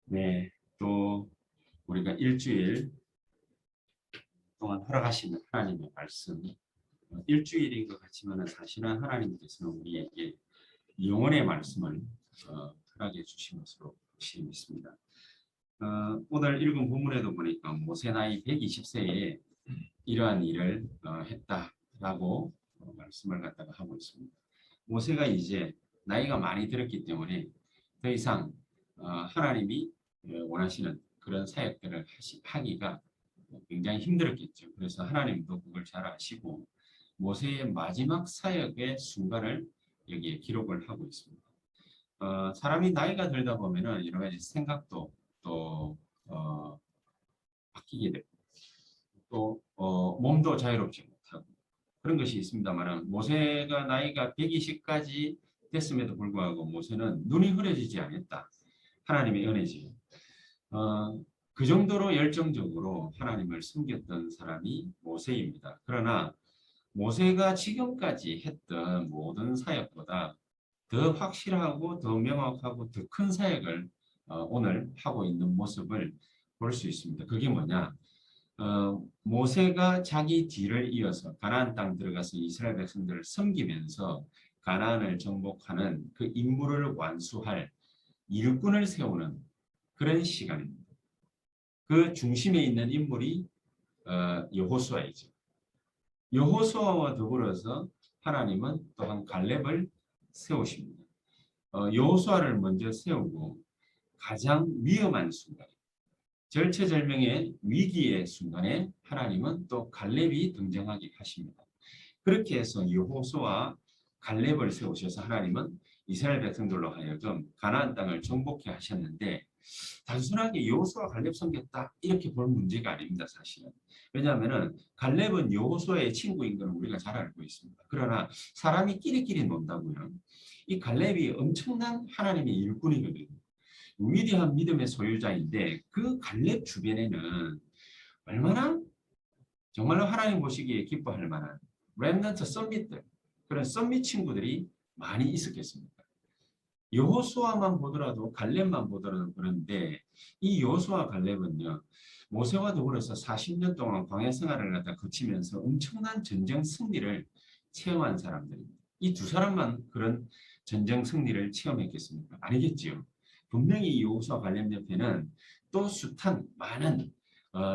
네, 또 우리가 일주일 동안 허락하시는 하나님의 말씀, 일주일인 것 같지만 사실은 하나님께서는 우리에게 영원의 말씀을 허락해 주신 것으로 믿습니다. 오늘 읽은 본문에도 보니까 모세 나이 120세에 이러한 일을 했다라고 말씀을 갖다가 하고 있습니다. 모세가 이제 나이가 많이 들었기 때문에 더 이상 하나님이 원하시는 그런 사역들을 하기가 굉장히 힘들었겠죠. 그래서 하나님도 그걸 잘 아시고 모세의 마지막 사역의 순간을 여기에 기록을 하고 있습니다. 사람이 나이가 들다 보면은 여러 가지 생각도 또 바뀌게 되고 또 몸도 자유롭지 못하고 그런 것이 있습니다만 모세가 나이가 120까지 됐음에도 불구하고 모세는 눈이 흐려지지 않았다. 하나님의 은혜지. 그 정도로 열정적으로 하나님을 섬겼던 사람이 모세입니다. 그러나 모세가 지금까지 했던 모든 사역보다 더 확실하고 더 명확하고 더 큰 사역을 오늘 하고 있는 모습을 볼 수 있습니다. 그게 뭐냐? 모세가 자기 뒤를 이어서 가나안 땅 들어가서 이스라엘 백성들을 섬기면서 가나안을 정복하는 그 임무를 완수할 일꾼을 세우는 그런 시간입니다. 그 중심에 있는 인물이 여호수아이죠. 여호수아와 더불어서 하나님은 또한 갈렙을 세우십니다. 여호수아를 먼저 세우고 가장 위험한 순간, 절체절명의 위기의 순간에 하나님은 또 갈렙이 등장하게 하십니다. 그렇게 해서 여호수아 갈렙을 세우셔서 하나님은 이스라엘 백성들로 하여금 가나안 땅을 정복해 하셨는데 단순하게 여호수아 갈렙 섬겼다 이렇게 볼 문제가 아닙니다. 사실은. 왜냐하면 갈렙은 여호수아의 친구인 것은 우리가 잘 알고 있습니다. 그러나 사람이 끼리끼리 논다고요. 이 갈렙이 엄청난 하나님의 일꾼이거든요. 위대한 믿음의 소유자인데 그 갈렙 주변에는 얼마나 정말로 하나님 보시기에 기뻐할 만한 렘넌트 썸밋들, 그런 썸밋 친구들이 많이 있었겠습니까? 여호수아만 보더라도 갈렙만 보더라도 그런데 이 여호수아 갈렙은요 모세와 더불어서 40년 동안 광야 생활을 갖다 거치면서 엄청난 전쟁 승리를 체험한 사람들입니다. 이 두 사람만 그런 전쟁 승리를 체험했겠습니까? 아니겠지요. 분명히 이 여호수아 갈렙 옆에는 또 숱한 많은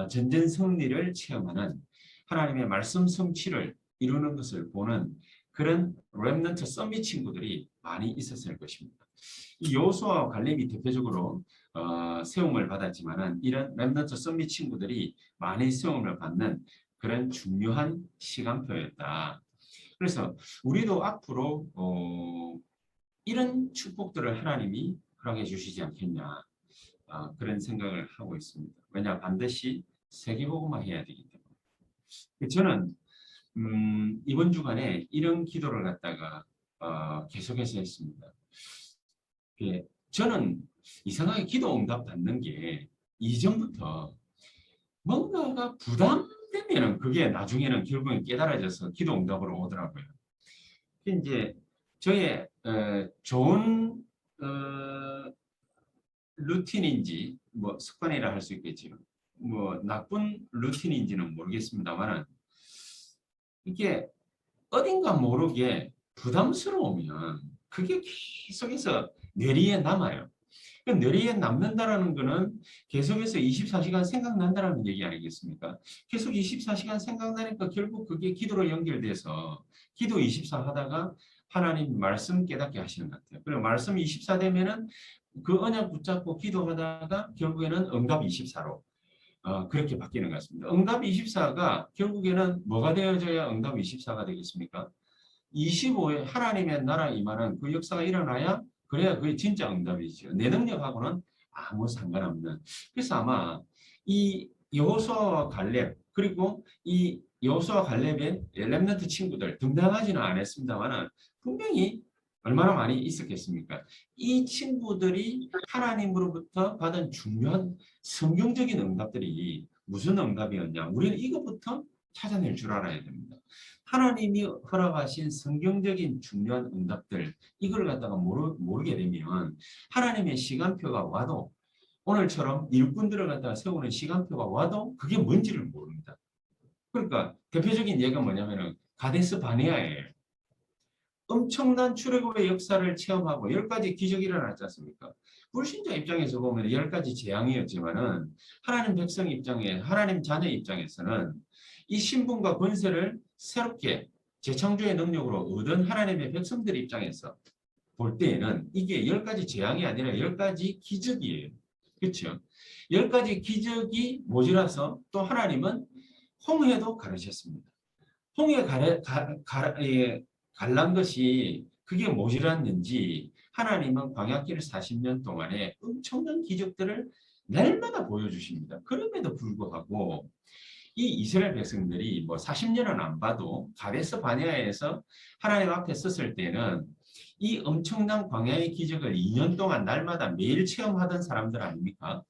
전쟁 승리를 체험하는 하나님의 말씀 성취를 이루는 것을 보는 그런 렘넌트 썸밋 친구들이 많이 있었을 것입니다. 이 여호수아와 갈렙이 대표적으로 세움을 받았지만은 이런 렘넌트 썸밋 친구들이 많이 세움을 받는 그런 중요한 시간표였다. 그래서 우리도 앞으로 이런 축복들을 하나님이 허락해 주시지 않겠냐 그런 생각을 하고 있습니다. 왜냐 반드시 세계복음화 해야 되기 때문에. 저는 이번 주간에 이런 기도를 갖다가 계속해서 했습니다. 저는 이상하게 기도 응답 받는 게 이전부터 뭔가가 부담되면은 그게 나중에는 결국엔 깨달아져서 기도 응답으로 오더라고요. 이제 저의 좋은 루틴인지 뭐 습관이라 할 수 있겠지만 뭐 나쁜 루틴인지는 모르겠습니다만은 이게 어딘가 모르게 부담스러우면 그게 계속해서 뇌리에 남아요. 그 뇌리에 남는다라는 거는 계속해서 24시간 생각난다라는 얘기 아니겠습니까? 계속 24시간 생각나니까 결국 그게 기도로 연결돼서 기도 24 하다가 하나님 말씀 깨닫게 하시는 것 같아요. 그리고 말씀 24 되면은 그 언약 붙잡고 기도하다가 결국에는 응답 24로 그렇게 바뀌는 것 같습니다. 응답 24가 결국에는 뭐가 되어져야 응답 24가 되겠습니까? 25에 하나님의 나라 임하는 그 역사가 일어나야 그래야 그게 진짜 응답이죠. 내 능력하고는 아무 상관없는. 그래서 아마 이 여호수아와 갈렙 그리고 이 여호수아 갈렙의 렘넌트 친구들 등장하지는 않았습니다만 분명히 얼마나 많이 있었겠습니까? 이 친구들이 하나님으로부터 받은 중요한 성경적인 응답들이 무슨 응답이었냐? 우리는 이것부터 찾아낼 줄 알아야 됩니다. 하나님이 허락하신 성경적인 중요한 응답들 이걸 갖다가 모르게 되면 하나님의 시간표가 와도 오늘처럼 일꾼들을 갖다가 세우는 시간표가 와도 그게 뭔지를 모릅니다. 그러니까 대표적인 예가 뭐냐면은 가데스 바네아예요. 엄청난 출애굽의 역사를 체험하고 10가지 기적이 일어났지 않습니까? 불신자 입장에서 보면 10가지 재앙이었지만은 하나님 백성 입장에 하나님 자녀 입장에서는 이 신분과 권세를 새롭게 재창조의 능력으로 얻은 하나님의 백성들 입장에서 볼 때에는 이게 10가지 재앙이 아니라 10가지 기적이에요. 그렇죠? 10가지 기적이 모자라서 또 하나님은 홍해도 가르쳤습니다. 홍해 갈란 것이 그게 모자랐는지 하나님은 광야길 40년 동안에 엄청난 기적들을 날마다 보여주십니다. 그럼에도 불구하고 이 이스라엘 백성들이 뭐 40년은 안 봐도 가데스 바네아에서 하나님 앞에 섰을 때는 이 엄청난 광야의 기적을 2년 동안 날마다 매일 체험하던 사람들 아닙니까?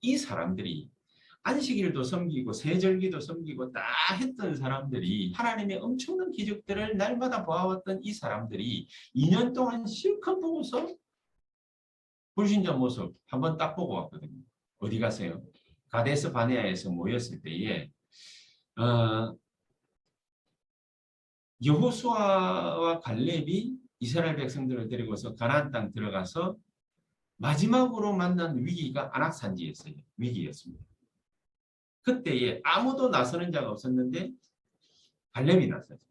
이 사람들이 안식일도 섬기고 세절기도 섬기고 다 했던 사람들이 하나님의 엄청난 기적들을 날마다 보아왔던 이 사람들이 2년 동안 실컷 보고서 불신자 모습 한번 딱 보고 왔거든요. 어디 가세요? 가데스 바네아에서 모였을 때에 여호수아와 갈렙이 이스라엘 백성들을 데리고서 가나안 땅 들어가서 마지막으로 만난 위기가 안악산지였어요. 위기였습니다. 그때에 아무도 나서는 자가 없었는데 갈렙이 나섰어요.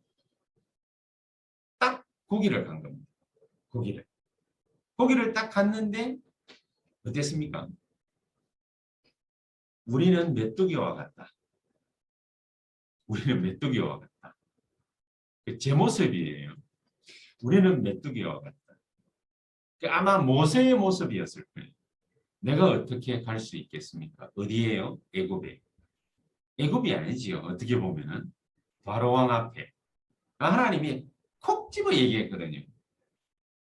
딱 고기를 간 겁니다. 고기를 딱 갔는데 어땠습니까? 우리는 메뚜기와 같다. 우리는 메뚜기와 같다. 제 모습이에요. 우리는 메뚜기와 같다. 아마 모세의 모습이었을 거예요. 내가 어떻게 갈 수 있겠습니까? 어디에요? 애굽에. 애굽이 아니지요. 어떻게 보면은 바로왕 앞에. 하나님이 콕 집어 얘기했거든요.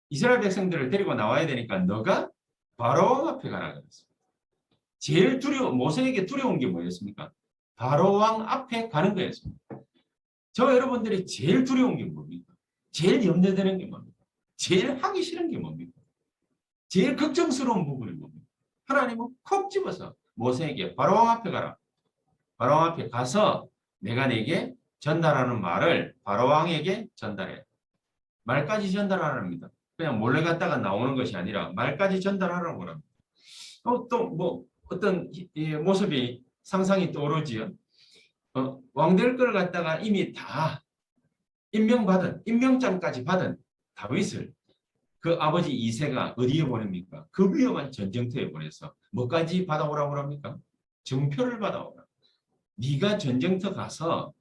이스라엘 백성들을 데리고 나와야 되니까 너가 바로왕 앞에 가라 그랬습니다. 제일 모세에게 두려운 게 뭐였습니까? 바로왕 앞에 가는 거였습니다. 저 여러분들이 제일 두려운 게 뭡니까? 제일 염려되는 게 뭡니까? 제일 하기 싫은 게 뭡니까? 제일 걱정스러운 부분이 뭡니까? 하나님은 콕 집어서 모세에게 바로왕 앞에 가라. 바로왕 앞에 가서 내가 내게 전달하는 말을 바로왕에게 전달해. 말까지 전달하랍니다. 그냥 몰래 갔다가 나오는 것이 아니라 말까지 전달하라고 합니다. 또 뭐 어떤 모습이 상상이 떠오르지요. 왕될 걸 갖다가 이미 다 임명장까지 받은 다윗을 그 아버지 이새가 어디에 보냅니까? 그 위험한 전쟁터에 보내서 뭐까지 받아오라고 합니까? 증표를 받아오라. 네가 전쟁터 가서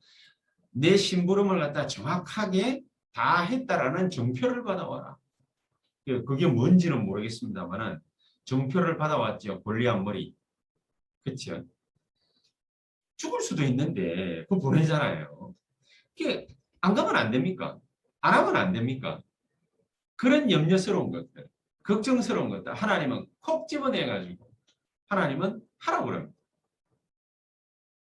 내 심부름을 갖다 정확하게 다 했다라는 증표를 받아와라. 그게 뭔지는 모르겠습니다만은 증표를 받아왔죠. 골리앗 머리. 그렇죠? 죽을 수도 있는데 그거 보내잖아요. 그게 안 가면 안 됩니까? 안 하면 안 됩니까? 그런 염려스러운 것들, 걱정스러운 것들 하나님은 콕 집어내가지고 하나님은 하라고 그럽니다.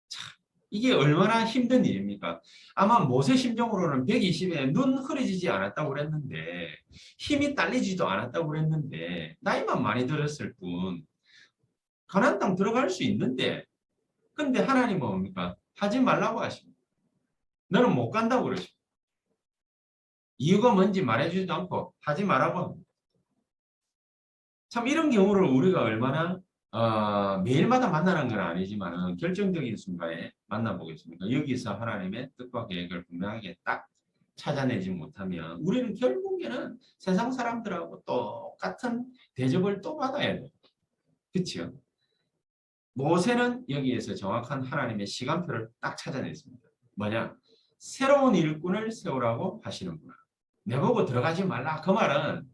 참, 이게 얼마나 힘든 일입니까? 아마 모세 심정으로는 120에 눈 흐려지지 않았다고 그랬는데 힘이 딸리지도 않았다고 그랬는데 나이만 많이 들었을 뿐 가나안 땅 들어갈 수 있는데 근데 하나님은 뭡니까? 하지 말라고 하십니다. 너는 못 간다고 그러십니다. 이유가 뭔지 말해주지도 않고 하지 말라고 합니다. 참 이런 경우를 우리가 얼마나 매일마다 만나는 건 아니지만 결정적인 순간에 만나보겠습니까? 여기서 하나님의 뜻과 계획을 분명하게 딱 찾아내지 못하면 우리는 결국에는 세상 사람들하고 똑같은 대접을 또 받아야 돼요. 그렇죠? 모세는 여기에서 정확한 하나님의 시간표를 딱 찾아냈습니다. 뭐냐? 새로운 일꾼을 세우라고 하시는구나. 내보고 들어가지 말라. 그 말은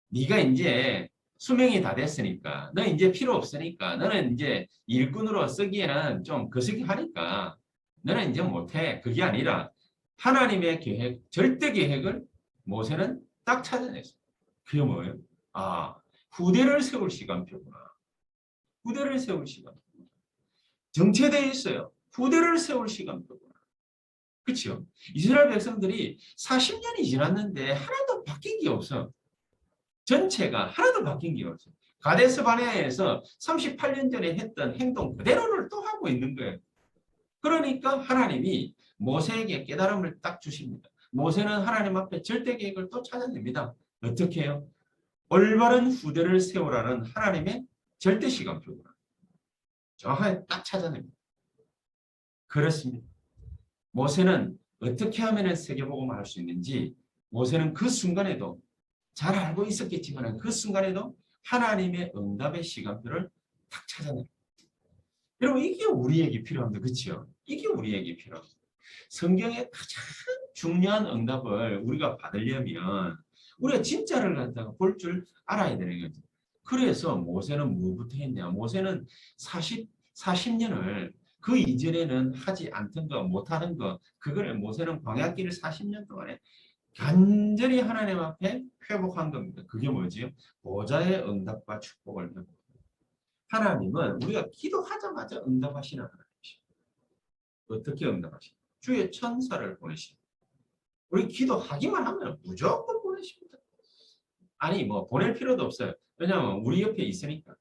네가 이제 수명이 다 됐으니까 너 이제 필요 없으니까 너는 이제 일꾼으로 쓰기에는 좀 거시기하니까 너는 이제 못해. 그게 아니라 하나님의 계획, 절대 계획을 모세는 딱 찾아냈어요. 그게 뭐예요? 후대를 세울 시간표구나. 후대를 세울 시간표. 정체되어 있어요. 후대를 세울 시간표구나. 그렇죠? 이스라엘 백성들이 40년이 지났는데 하나도 바뀐 게 없어. 전체가 하나도 바뀐 게 없어. 가데스 바네아에서 38년 전에 했던 행동 그대로를 또 하고 있는 거예요. 그러니까 하나님이 모세에게 깨달음을 딱 주십니다. 모세는 하나님 앞에 절대 계획을 또 찾아냅니다. 어떻게 해요? 올바른 후대를 세우라는 하나님의 절대 시간표를 정확하게 딱 찾아냅니다. 그렇습니다. 모세는 어떻게 하면 세계복음을 할 수 있는지 모세는 그 순간에도 잘 알고 있었겠지만 그 순간에도 하나님의 응답의 시간표를 딱 찾아냅니다. 여러분 이게 우리에게 필요합니다. 그렇죠? 이게 우리에게 필요합니다. 성경의 가장 중요한 응답을 우리가 받으려면 우리가 진짜를 갖다가 볼 줄 알아야 되는 거죠. 그래서 모세는 뭐부터 했냐? 모세는 40년을 그 이전에는 하지 않던 거, 못하는 거, 그걸 모세는 광야길을 40년 동안에 간절히 하나님 앞에 회복한 겁니다. 그게 뭐지요? 보좌의 응답과 축복을 회복. 하나님은 우리가 기도하자마자 응답하시는 하나님이십니다. 어떻게 응답하십니까? 주의 천사를 보내십니다. 우리 기도하기만 하면 무조건 보내십니다. 아니 뭐 보낼 필요도 없어요. 왜냐하면 우리 옆에 있으니까.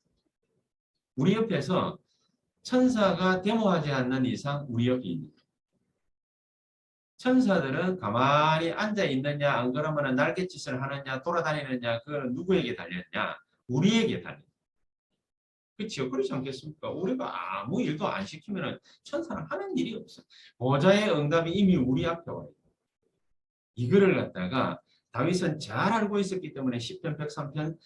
우리 옆에서 천사가 데모하지 않는 이상 우리 옆에 있는 거예요. 천사들은 가만히 앉아 있느냐 안 그러면 날갯짓을 하느냐 돌아다니느냐 그건 누구에게 달렸냐? 우리에게 달렸냐. 그렇죠. 그렇지 않겠습니까? 우리가 아무 일도 안 시키면 천사는 하는 일이 없어. 보좌의 응답이 이미 우리 앞에 와요. 이거를 갖다가 다윗은 잘 알고 있었기 때문에 시편 103편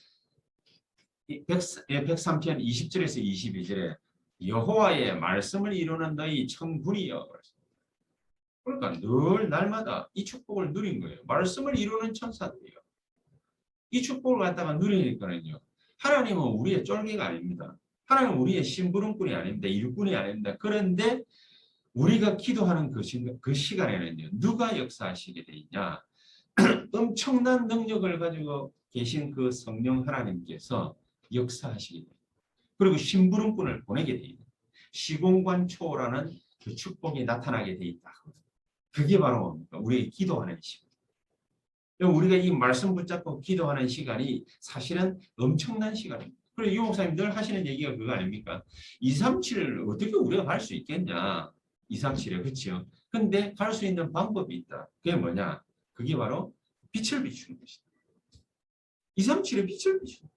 20절에서 22절에 여호와의 말씀을 이루는 너희 천군이여. 그러니까 늘 날마다 이 축복을 누린 거예요. 말씀을 이루는 천사들이요. 이 축복을 갖다가 누리니까는요. 하나님은 우리의 쫄개가 아닙니다. 하나님은 우리의 심부름꾼이 아닙니다. 일꾼이 아닙니다. 그런데 우리가 기도하는 그 시간에는요. 누가 역사하시게 돼 있냐. 엄청난 능력을 가지고 계신 그 성령 하나님께서 역사하시게 돼요. 그리고 심부름꾼을 보내게 돼 있는 시공간 초월하는 그 축복이 나타나게 돼 있다. 그게 바로 뭡니까? 우리의 기도하는 시간. 우리가 이 말씀 붙잡고 기도하는 시간이 사실은 엄청난 시간입니다. 그리고 유 목사님 늘 하시는 얘기가 그거 아닙니까? 237을 어떻게 우리가 갈 수 있겠냐? 237에 그렇죠. 근데 갈 수 있는 방법이 있다. 그게 뭐냐? 그게 바로 빛을 비추는 것이다. 237에 빛을 비추는.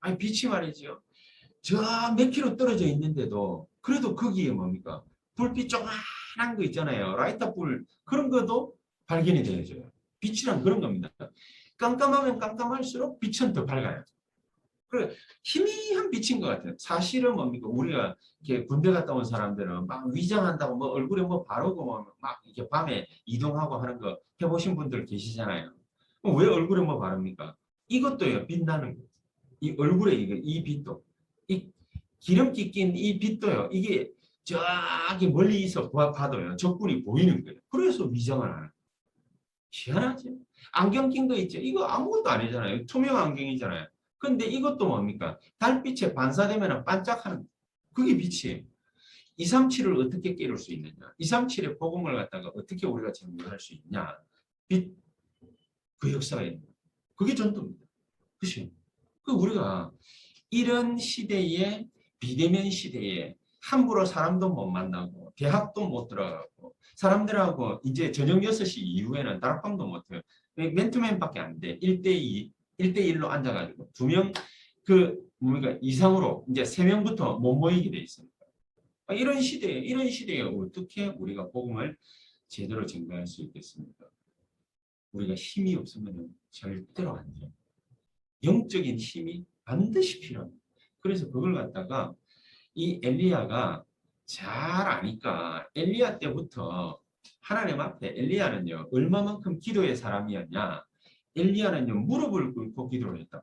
아니 빛이 말이죠. 저 몇 킬로 떨어져 있는데도 그래도 거기에 뭡니까? 불빛 조그만한 거 있잖아요. 라이터 불 그런 것도 발견이 되어져요. 빛이란 그런 겁니다. 깜깜하면 깜깜할수록 빛은 더 밝아요. 그래 희미한 빛인 것 같아요. 사실은 뭡니까? 우리가 이렇게 군대 갔다 온 사람들은 막 위장한다고 뭐 얼굴에 뭐 바르고 막 이렇게 밤에 이동하고 하는 거 해보신 분들 계시잖아요. 왜 얼굴에 뭐 바릅니까? 이것도요 빛나는 거예요. 이 얼굴에 이 빛도 이 기름기 낀 이 빛도요. 이게 저기 멀리서 봐도요 적군이 보이는 거예요. 그래서 위장을 하는 거예요. 희한하지? 안경 낀 거 있죠? 이거 아무것도 아니잖아요. 투명 안경이잖아요. 근데 이것도 뭡니까? 달빛에 반사되면 반짝하는 그게 빛이에요. 237을 어떻게 깨울 수 있느냐? 237의 복음을 갖다가 어떻게 우리가 증명할 수 있냐? 빛, 그 역사가 있는 거예요. 그게 전도입니다. 그렇죠? 그 우리가 이런 시대에 비대면 시대에 함부로 사람도 못 만나고 대학도 못 들어가고 사람들하고 이제 저녁 6시 이후에는 다락방도 못해요. 맨투맨밖에 안 돼. 1대2, 1대1로 앉아가지고 2명 그 뭡니까 이상으로 이제 3명부터 못 모이게 돼 있습니다. 이런 시대에 어떻게 우리가 복음을 제대로 전가할 수 있겠습니까? 우리가 힘이 없으면 절대로 안 돼요. 영적인 힘이 반드시 필요합니다. 그래서 그걸 갖다가 이 엘리야가 잘 아니까 엘리야 때부터 하나님 앞에 엘리야는요 얼마만큼 기도의 사람이었냐. 엘리야는요 무릎을 꿇고 기도를 했다.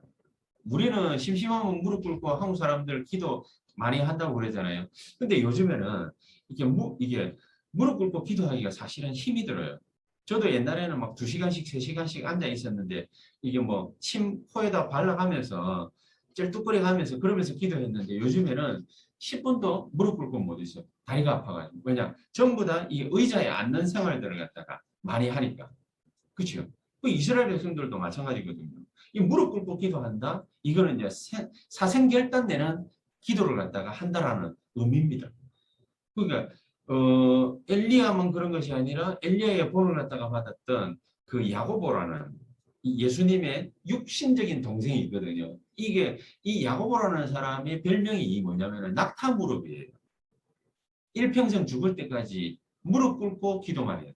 우리는 심심하면 무릎 꿇고 한국 사람들 기도 많이 한다고 그러잖아요. 근데 요즘에는 이게 무릎 꿇고 기도하기가 사실은 힘이 들어요. 저도 옛날에는 막 2시간씩 3시간씩 앉아 있었는데 이게 뭐 침 코에다 발라가면서 쩔뚝거려 가면서 그러면서 기도했는데 요즘에는 10분도 무릎 꿇고 못 있어요. 다리가 아파가지고. 왜냐? 전부 다 이 의자에 앉는 생활들을 갖다가 많이 하니까. 그렇죠? 그 이스라엘 백성들도 마찬가지거든요. 이 무릎 꿇고 기도한다? 이거는 이제 사생결단되는 기도를 갖다가 한다라는 의미입니다. 그러니까 엘리야만 그런 것이 아니라 엘리야의 본을 갖다가 받았던 그 야고보라는 예수님의 육신적인 동생이 있거든요. 이게 이 야고보라는 사람의 별명이 뭐냐면은 낙타 무릎이에요. 일평생 죽을 때까지 무릎 꿇고 기도만 해요.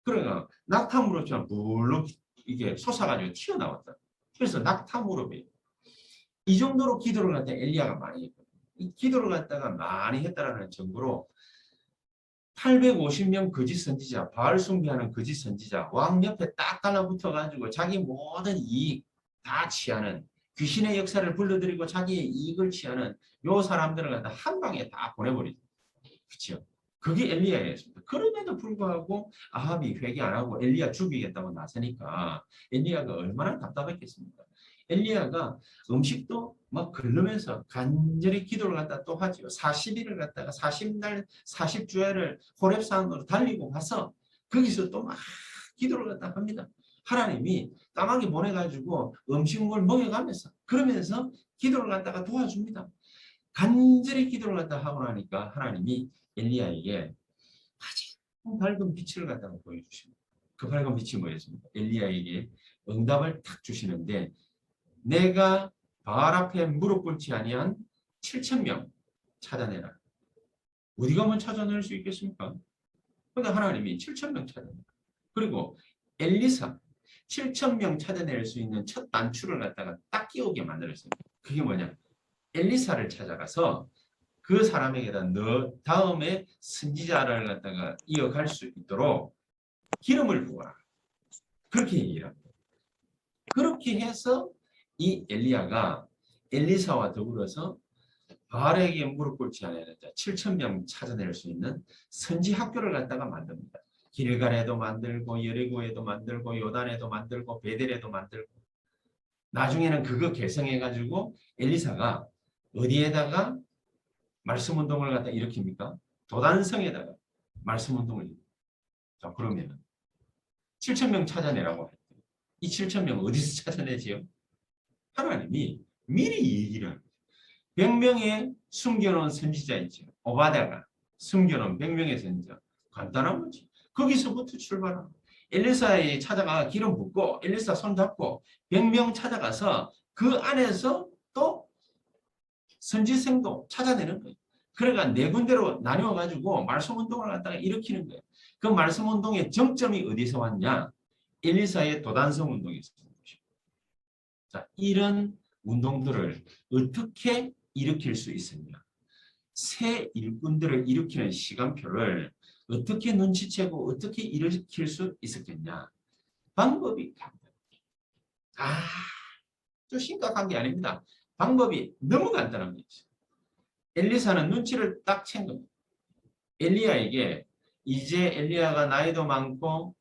그러니까 낙타 무릎처럼 물로 이게 솟아가지고 튀어나왔다. 그래서 낙타 무릎이에요. 이 정도로 기도를 갖다가 엘리야가 많이 했거든요. 이 기도를 갖다가 많이 했다라는 증거로 850명 거짓 선지자, 바알 숭배하는 거짓 선지자, 왕 옆에 딱 달라붙어 가지고 자기 모든 이익 다 취하는 귀신의 역사를 불러들이고 자기의 이익을 취하는 요 사람들을 갖다 한 방에 다 보내버리죠. 그렇죠? 그게 엘리야였습니다. 그럼에도 불구하고 아합이 회개 안 하고 엘리야 죽이겠다고 나서니까 엘리야가 얼마나 답답했겠습니까? 엘리야가 음식도 막 긁으면서 간절히 기도를 갖다 또 하죠. 40일을 갖다가 40날 40주야를 호렙산으로 달리고 가서 거기서 또 막 기도를 갖다 합니다. 하나님이 까마귀 보내가지고 음식물 먹여가면서 그러면서 기도를 갖다가 도와줍니다. 간절히 기도를 갖다 하고 나니까 하나님이 엘리야에게 가장 밝은 빛을 갖다가 보여주십니다. 그 밝은 빛이 뭐였습니까? 엘리야에게 응답을 탁 주시는데 내가 바알 앞에 무릎 꿇지 아니한 7,000명 찾아내라. 어디가 뭐 찾아낼 수 있겠습니까? 그런데 하나님이 7,000명 찾아내라. 그리고 엘리사 7,000명 찾아낼 수 있는 첫 단추를 갖다가 딱 끼우게 만들었어요. 그게 뭐냐? 엘리사를 찾아가서 그 사람에게다 너 다음에 선지자를 갖다가 이어갈 수 있도록 기름을 부어라. 그렇게 얘기를 합니다. 그렇게 해서 이 엘리야가 엘리사와 더불어서 바알에게 무릎 꿇지 않은 7,000명 찾아낼 수 있는 선지 학교를 갖다가 만듭니다. 길갈에도 만들고 여리고에도 만들고 요단에도 만들고 베델에도 만들고 나중에는 그거 개성해가지고 엘리사가 어디에다가 말씀 운동을 갖다 일으킵니까? 도단성에다가 말씀 운동을 일으킵니다. 자, 그러면 7,000명 찾아내라고 했대요. 이 7,000명 어디서 찾아내지요? 하나님이 미리 얘기를 합니다. 100명의 숨겨놓은 선지자 있죠. 오바댜가 숨겨놓은 100명의 선지자. 간단한 거지. 거기서부터 출발합니다. 엘리사에 찾아가 기름 붓고 엘리사 손 잡고 100명 찾아가서 그 안에서 또 선지생도 찾아내는 거예요. 그러니까 네 군데로 나뉘어가지고 말씀운동을 갖다가 일으키는 거예요. 그 말씀운동의 정점이 어디서 왔냐? 엘리사의 도단성 운동에서 온 것입니다. 자, 이런 운동들을 어떻게 일으킬 수 있었냐? 새 일꾼들을 일으키는 시간표를 어떻게 눈치채고 어떻게 일으킬 수 있었겠냐? 방법이 좀 심각한 게 아닙니다. 방법이 너무 간단한 거죠. 엘리사는 눈치를 딱 챈 겁니다. 엘리야에게 이제 엘리야가 나이도 많고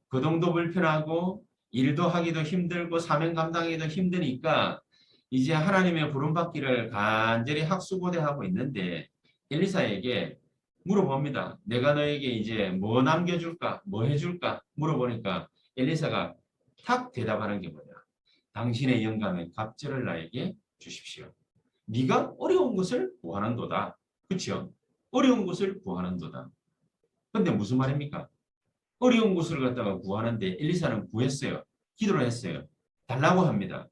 거동도 불편하고 일도 하기도 힘들고 사명 감당하기도 힘드니까 이제 하나님의 부름받기를 간절히 학수고대하고 있는데 엘리사에게 물어봅니다. 내가 너에게 이제 뭐 남겨줄까? 뭐 해줄까? 물어보니까 엘리사가 탁 대답하는 게 뭐냐? 당신의 영감의 갑절을 나에게 주십시오. 네가 어려운 것을 구하는도다. 그렇죠? 어려운 것을 구하는도다. 근데 무슨 말입니까? 어려운 것을 갖다가 구하는데 엘리사는 구했어요. 기도를 했어요. 달라고 합니다.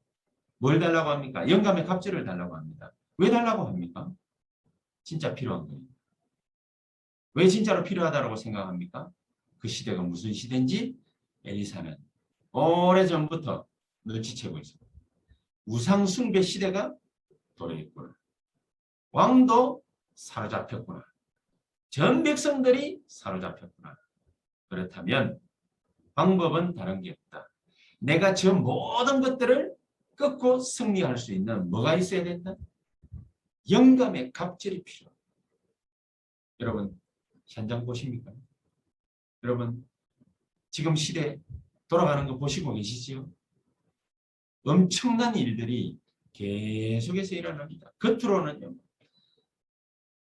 뭘 달라고 합니까? 영감의 갑절을 달라고 합니다. 왜 달라고 합니까? 진짜 필요한 거예요. 왜 진짜로 필요하다고 생각합니까? 그 시대가 무슨 시대인지 엘리사는 오래전부터 눈치채고 있습니다. 우상숭배 시대가 도래했구나. 왕도 사로잡혔구나. 전 백성들이 사로잡혔구나. 그렇다면 방법은 다른 게 없다. 내가 저 모든 것들을 끊고 승리할 수 있는 뭐가 있어야 된다? 영감의 갑절이 필요합니다. 여러분 현장 보십니까? 여러분 지금 시대 돌아가는 거 보시고 계시지요? 엄청난 일들이 계속해서 일어납니다. 겉으로는요.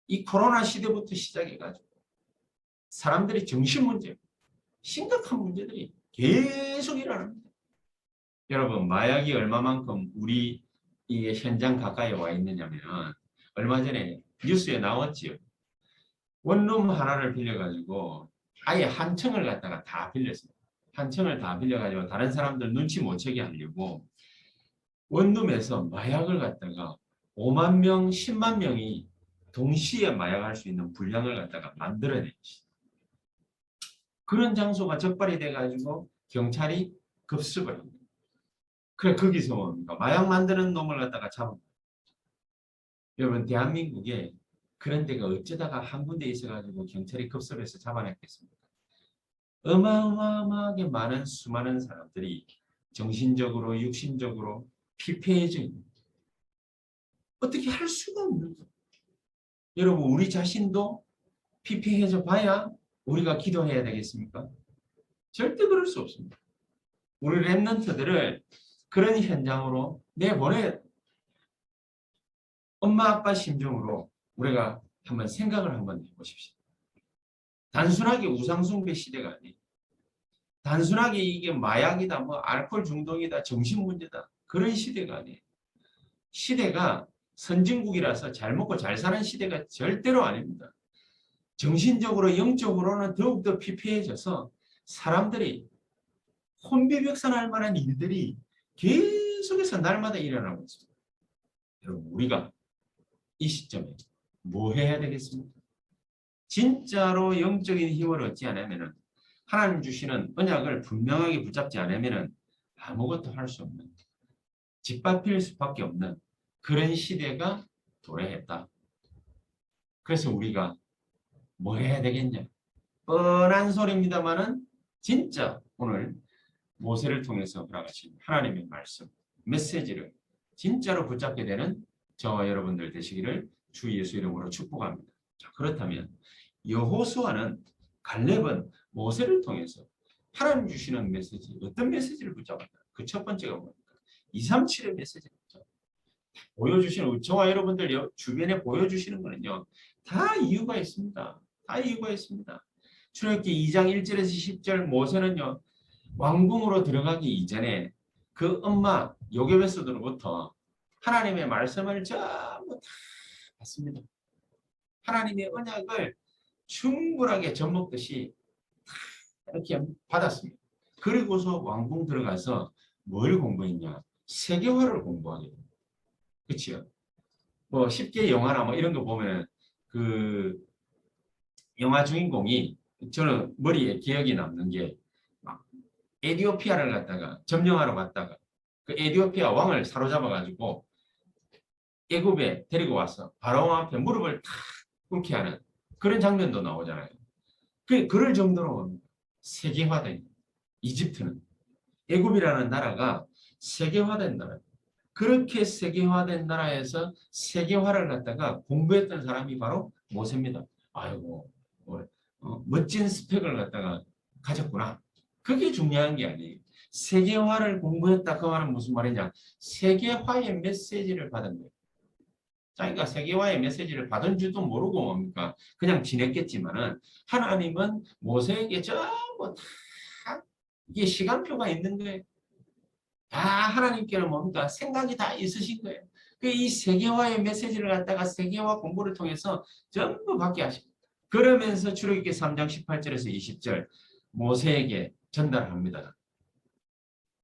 이 코로나 시대부터 시작해가지고 사람들이 정신 문제, 심각한 문제들이 계속 일어납니다. 여러분, 마약이 얼마만큼 우리 이 현장 가까이 와 있느냐면 얼마 전에 뉴스에 나왔지요. 원룸 하나를 빌려가지고 아예 한 층을 갖다가 다 빌렸습니다. 한 층을 다 빌려가지고 다른 사람들 눈치 못 채게 하려고 원룸에서 마약을 갖다가 5만 명, 10만 명이 동시에 마약할 수 있는 분량을 갖다가 만들어낸 것이죠. 그런 장소가 적발이 돼가지고 경찰이 급습을 합니다. 그래 거기서 뭡니까? 마약 만드는 놈을 갖다가 잡은 거예요. 여러분 대한민국에 그런 데가 어쩌다가 한 군데 있어가지고 경찰이 급습해서 잡아냈겠습니까? 어마어마하게 많은 수많은 사람들이 정신적으로 육신적으로 피폐해져 있는 어떻게 할 수가 없는 거예요. 여러분 우리 자신도 피폐해져 봐야 우리가 기도해야 되겠습니까? 절대 그럴 수 없습니다. 우리 랩런트들을 그런 현장으로 내보내 엄마 아빠 심정으로 우리가 한번 생각을 한번 해보십시오. 단순하게 우상숭배 시대가 아니에요. 단순하게 이게 마약이다, 뭐 알코올 중독이다, 정신문제다 그런 시대가 아니에요. 시대가 선진국이라서 잘 먹고 잘 사는 시대가 절대로 아닙니다. 정신적으로 영적으로는 더욱더 피폐해져서 사람들이 혼비백산할 만한 일들이 계속해서 날마다 일어나고 있습니다. 여러분 우리가 이 시점에 뭐 해야 되겠습니까? 진짜로 영적인 힘을 얻지 않으면 하나님 주시는 언약을 분명하게 붙잡지 않으면 아무것도 할 수 없는 짓밟힐 수밖에 없는 그런 시대가 도래했다. 그래서 우리가 뭐 해야 되겠냐? 뻔한 소리입니다만은 진짜 오늘 모세를 통해서 허락하신 하나님의 말씀, 메시지를 진짜로 붙잡게 되는 저와 여러분들 되시기를 주 예수 이름으로 축복합니다. 자, 그렇다면 여호수아는 갈렙은 모세를 통해서 하나님 주시는 메시지, 어떤 메시지를 붙잡았다? 그 첫 번째가 뭡니까? 237의 메시지를 붙잡았다. 보여주시는, 저와 여러분들 주변에 보여주시는 거는요, 다 이유가 있습니다. 다 이유가 있습니다. 출애굽기 2장 1절에서 10절 모세는요, 왕궁으로 들어가기 이전에 그 엄마 요게베스로부터 하나님의 말씀을 전부 다 받습니다. 하나님의 언약을 충분하게 젖먹듯이 이렇게 받았습니다. 그리고서 왕궁 들어가서 뭘 공부했냐? 세계화를 공부하게 됩니다. 그렇죠? 뭐 쉽게 영화나 뭐 이런 거 보면 그 영화 주인공이 저는 머리에 기억이 남는 게 막 에티오피아를 갔다가 점령하러 갔다가 그 에티오피아 왕을 사로잡아 가지고 애굽에 데리고 와서 바로왕 앞에 무릎을 탁 꿇게 하는 그런 장면도 나오잖아요. 그럴 정도로 세계화된 이집트는 애굽이라는 나라가 세계화된 나라. 그렇게 세계화된 나라에서 세계화를 갖다가 공부했던 사람이 바로 모세입니다. 아이고 멋진 스펙을 갖다가 가졌구나. 그게 중요한 게 아니에요. 세계화를 공부했다 그 말은 무슨 말이냐? 세계화의 메시지를 받은 거예요. 자기가 세계화의 메시지를 받은 줄도 모르고 뭡니까? 그냥 지냈겠지만은 하나님은 모세에게 전부 다 이게 시간표가 있는 거예요. 다 하나님께는 뭡니까? 생각이 다 있으신 거예요. 이 세계화의 메시지를 갖다가 세계화 공부를 통해서 전부 받게 하십니다. 그러면서 출애굽기 3장 18절에서 20절 모세에게 전달합니다.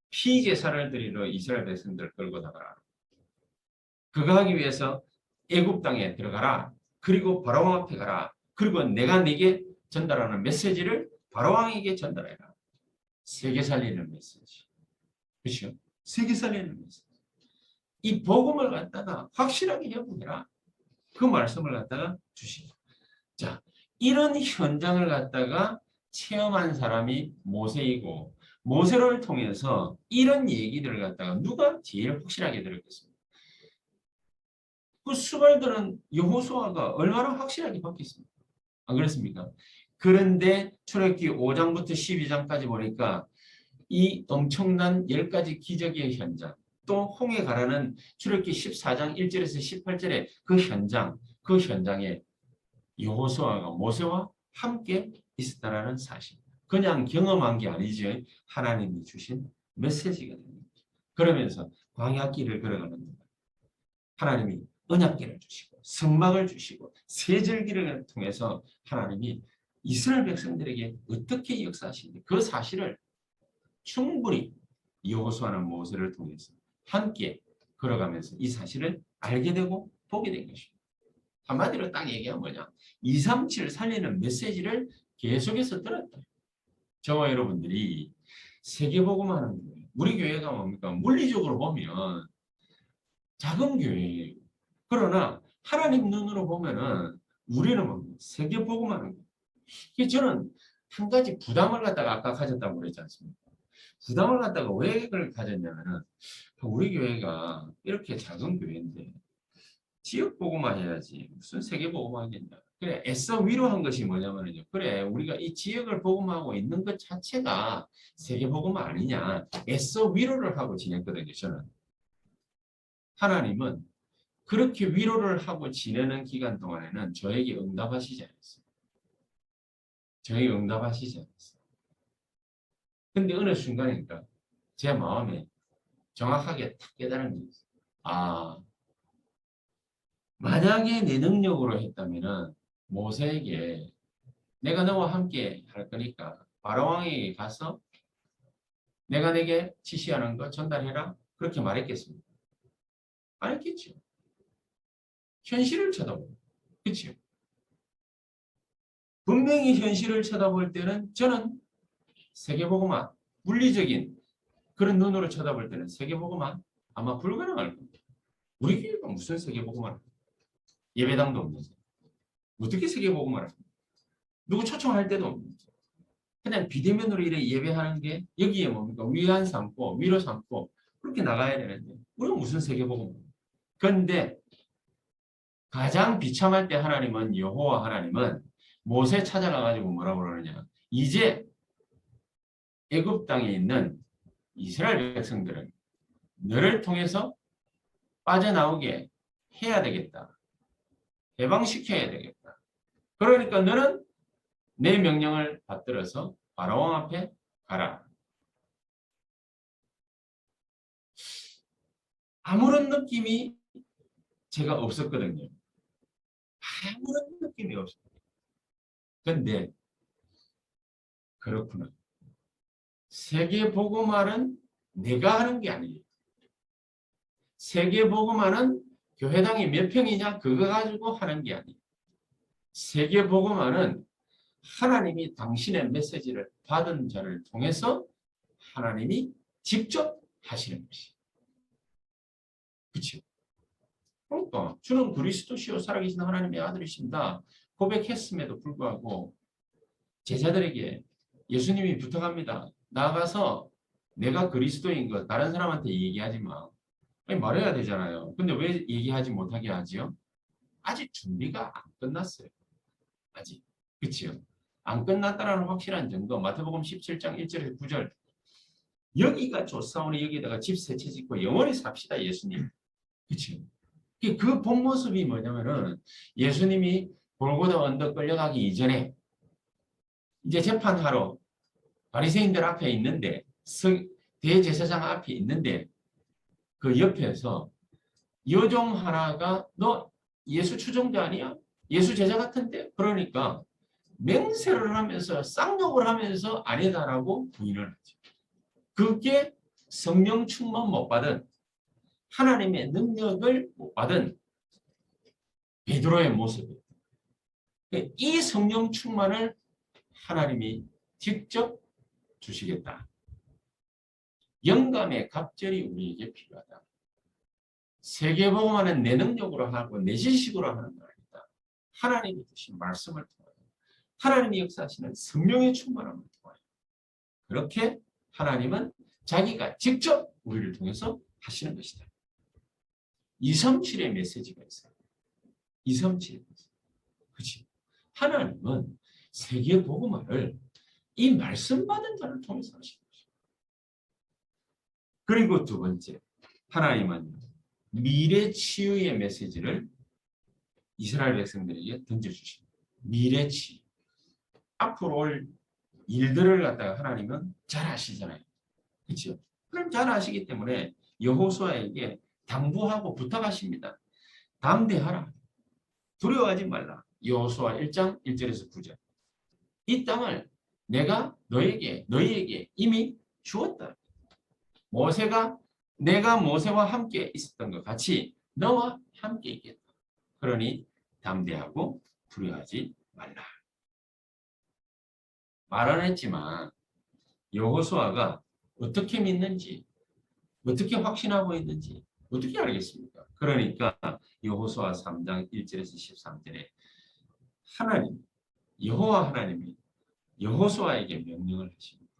피제사를 드리러 이스라엘 백성들을 끌고 나가라. 그거 하기 위해서 애굽 땅에 들어가라. 그리고 바로왕 앞에 가라. 그리고 내가 네게 전달하는 메시지를 바로왕에게 전달해라. 세계 살리는 메시지. 그렇죠? 세계 살리는 메시지. 이 복음을 갖다가 확실하게 회복해라. 그 말씀을 갖다가 주시죠. 자, 이런 현장을 갖다가 체험한 사람이 모세이고 모세를 통해서 이런 얘기들을 갖다가 누가 제일 확실하게 들었겠습니까? 그 수발들은 여호수아가 얼마나 확실하게 바뀌었습니까? 안 그렇습니까? 그런데 출애굽기 5장부터 12장까지 보니까 이 엄청난 10가지 기적의 현장, 또 홍해 가라는 출애굽기 14장 1절에서 18절의 그 현장에 여호수아가 모세와 함께 있었다라는 사실. 그냥 경험한 게 아니죠. 하나님이 주신 메시지가 됩니다. 그러면서 광야길을 걸어가는 동안 하나님이 언약궤를 주시고 성막을 주시고 세절기를 통해서 하나님이 이스라엘 백성들에게 어떻게 역사하시는지 그 사실을 충분히 여호수아는 모세를 통해서 함께 걸어가면서 이 사실을 알게 되고 보게 된 것입니다. 한마디로 딱 얘기하면 뭐냐? 237 살리는 메시지를 계속해서 들었다. 저와 여러분들이 세계복음 하는 거예요. 우리 교회가 뭡니까? 물리적으로 보면 작은 교회예요. 그러나 하나님 눈으로 보면은 우리는 뭡니까? 세계복음 하는 거예요. 저는 한 가지 부담을 갖다가 아까 가졌다고 그랬지 않습니까? 부담을 갖다가 왜 그걸 가졌냐면은 우리 교회가 이렇게 작은 교회인데 지역 보고만 해야지 무슨 세계 보고만 하겠냐. 그래 애써 위로한 것이 뭐냐면요. 그래 우리가 이 지역을 보고하고 있는 것 자체가 세계 보고만 아니냐. 애써 위로를 하고 지냈거든요. 저는. 하나님은 그렇게 위로를 하고 지내는 기간 동안에는 저에게 응답하시지 않았어요. 저에게 응답하시지 않았어요. 근데 어느 순간이니까 제 마음에 정확하게 탁 깨달은 게 있어요. 아, 만약에 내 능력으로 했다면은 모세에게 내가 너와 함께 할 거니까 바로왕에게 가서 내가 내게 지시하는 거 전달해라. 그렇게 말했겠습니까? 안 했겠죠. 현실을 쳐다보고. 그렇죠. 분명히 현실을 쳐다볼 때는 저는 세계보고만 물리적인 그런 눈으로 쳐다볼 때는 세계보고만 아마 불가능할 겁니다. 우리 교회가 무슨 세계보고만 예배당도 없는데 어떻게 세계보고만 합니까? 누구 초청할 때도 없는데 그냥 비대면으로 이래 예배하는 게 여기에 뭡니까? 위안 삼고 위로 삼고 그렇게 나가야 되는데 우리는 무슨 세계보고만. 그런데 가장 비참할 때 하나님은 여호와 하나님은 모세 찾아가가지고 뭐라고 그러느냐. 이제 애굽 땅에 있는 이스라엘 백성들은 너를 통해서 빠져나오게 해야 되겠다. 해방시켜야 되겠다. 그러니까 너는 내 명령을 받들어서 바로왕 앞에 가라. 아무런 느낌이 제가 없었거든요. 아무런 느낌이 없어요. 그런데 그렇구나. 세계복음화는 내가 하는 게 아니에요. 세계복음화는 교회당이 몇 평이냐 그거 가지고 하는 게 아니에요. 세계복음화는 하나님이 당신의 메시지를 받은 자를 통해서 하나님이 직접 하시는 것이에요. 그렇죠? 그러니까 주는 그리스도시요 살아계신 하나님의 아들이신다 고백했음에도 불구하고 제자들에게 예수님이 부탁합니다. 나가서 내가 그리스도인 것 다른 사람한테 얘기하지 마. 아니, 말해야 되잖아요. 근데 왜 얘기하지 못하게 하지요? 아직 준비가 안 끝났어요. 아직. 그렇죠? 안 끝났다는 확실한 증거. 마태복음 17장 1절에서 9절. 여기가 좋사오니 여기다가 집 세 채 짓고 영원히 삽시다 예수님. 그렇죠? 그 본 모습이 뭐냐면은 예수님이 골고다 언덕 끌려가기 이전에 이제 재판하러 바리새인들 앞에 있는데 대제사장 앞에 있는데 그 옆에서 여종 하나가 너 예수 추종자 아니야? 예수 제자 같은데? 그러니까 맹세를 하면서 쌍욕을 하면서 아니다라고 부인을 하죠. 그게 성령 충만 못 받은 하나님의 능력을 못 받은 베드로의 모습이에요. 이 성령 충만을 하나님이 직접 주시겠다. 영감의 갑절이 우리에게 필요하다. 세계복음화는 내 능력으로 하고 내 지식으로 하는 거 아니다. 하나님이 주신 말씀을 통하여 하나님이 역사하시는 성령의 충만함을 통하여 그렇게 하나님은 자기가 직접 우리를 통해서 하시는 것이다. 237의 메시지가 있어요. 237의 메시지. 그렇지. 하나님은 세계복음화를 이 말씀 받은 자를 통해서 하시는 것입니다. 그리고 두 번째, 하나님은 미래 치유의 메시지를 이스라엘 백성들에게 던져주십니다. 미래 치유. 앞으로 올 일들을 갖다가 하나님은 잘 아시잖아요. 그렇죠? 그럼 잘 아시기 때문에 여호수아에게 당부하고 부탁하십니다. 담대하라. 두려워하지 말라. 여호수아 1장 1절에서 9절. 이 땅을 내가 너희에게 이미 주었다. 내가 모세와 함께 있었던 것 같이 너와 함께 있겠다. 그러니 담대하고 두려워하지 말라. 말은 했지만 여호수아가 어떻게 믿는지, 어떻게 확신하고 있는지 어떻게 알겠습니까? 그러니까 여호수아 3장 1절에서 13절에 여호와 하나님이 여호수아에게 명령을 하십니다.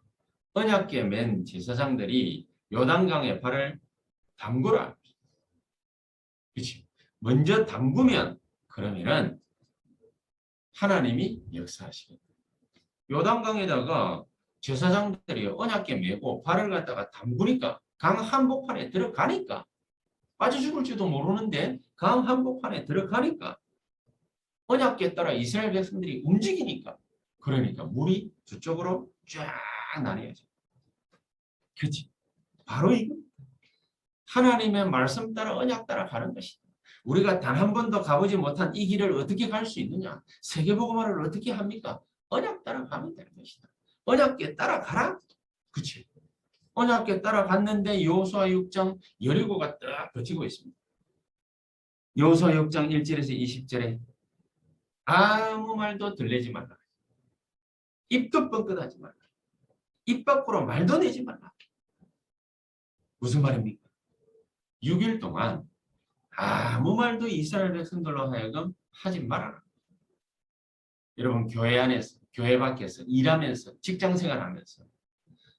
언약궤 맨 제사장들이 요단강에 발을 담그라. 그렇지? 먼저 담그면 그러면은 하나님이 역사하시겠다. 요단강에다가 제사장들이 언약궤 메고 발을 갖다가 담그니까 강 한복판에 들어가니까 빠져 죽을지도 모르는데 강 한복판에 들어가니까 언약궤 따라 이스라엘 백성들이 움직이니까 그러니까 물이 두 쪽으로 쫙 나뉘어져. 그렇지? 바로 이거. 하나님의 말씀 따라 언약 따라 가는 것이다. 우리가 단 한 번도 가보지 못한 이 길을 어떻게 갈 수 있느냐? 세계복음화를 어떻게 합니까? 언약 따라 가면 되는 것이다. 언약궤 따라 가라. 그렇지? 언약궤 따라 갔는데 여호수아 6장 여리고가 딱 버티고 있습니다. 여호수아 6장 1절에서 20절에 아무 말도 들리지 말라. 입도 뻥끗하지 말라. 입 밖으로 말도 내지 말라. 무슨 말입니까? 6일 동안 아무 말도 이스라엘 백성들로 하여금 하지 말아라. 여러분 교회 안에서, 교회 밖에서, 일하면서, 직장생활하면서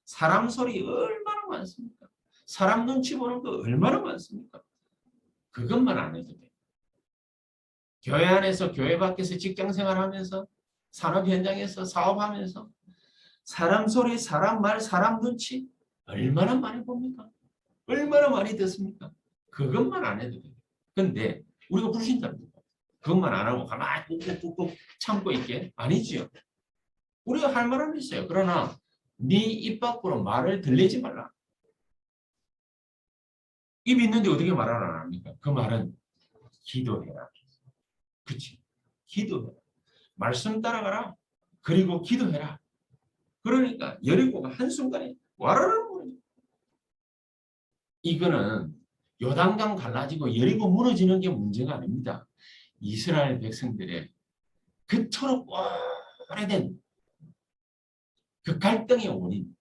사람 소리 얼마나 많습니까? 사람 눈치 보는 거 얼마나 많습니까? 그것만 안 해도 돼. 교회 안에서, 교회 밖에서, 직장생활하면서, 산업 현장에서, 사업하면서 사람 소리, 사람 말, 사람 눈치 얼마나 많이 봅니까? 얼마나 많이 듣습니까? 그것만 안 해도 돼요. 근데 우리가 불신자입니다. 그것만 안 하고 가만히 꾹꾹꾹꾹 참고 있게? 아니지요. 우리가 할 말은 있어요. 그러나 네 입 밖으로 말을 들리지 말라. 입 있는데 어떻게 말을 안 합니까? 그 말은 기도해라. 그치? 기도해라. 말씀 따라가라. 그리고 기도해라. 그러니까 여리고가 한순간에 와르르 무너져. 이거는 요단강 갈라지고 여리고 무너지는 게 문제가 아닙니다. 이스라엘 백성들의 그토록 오래된 그 갈등의 원인,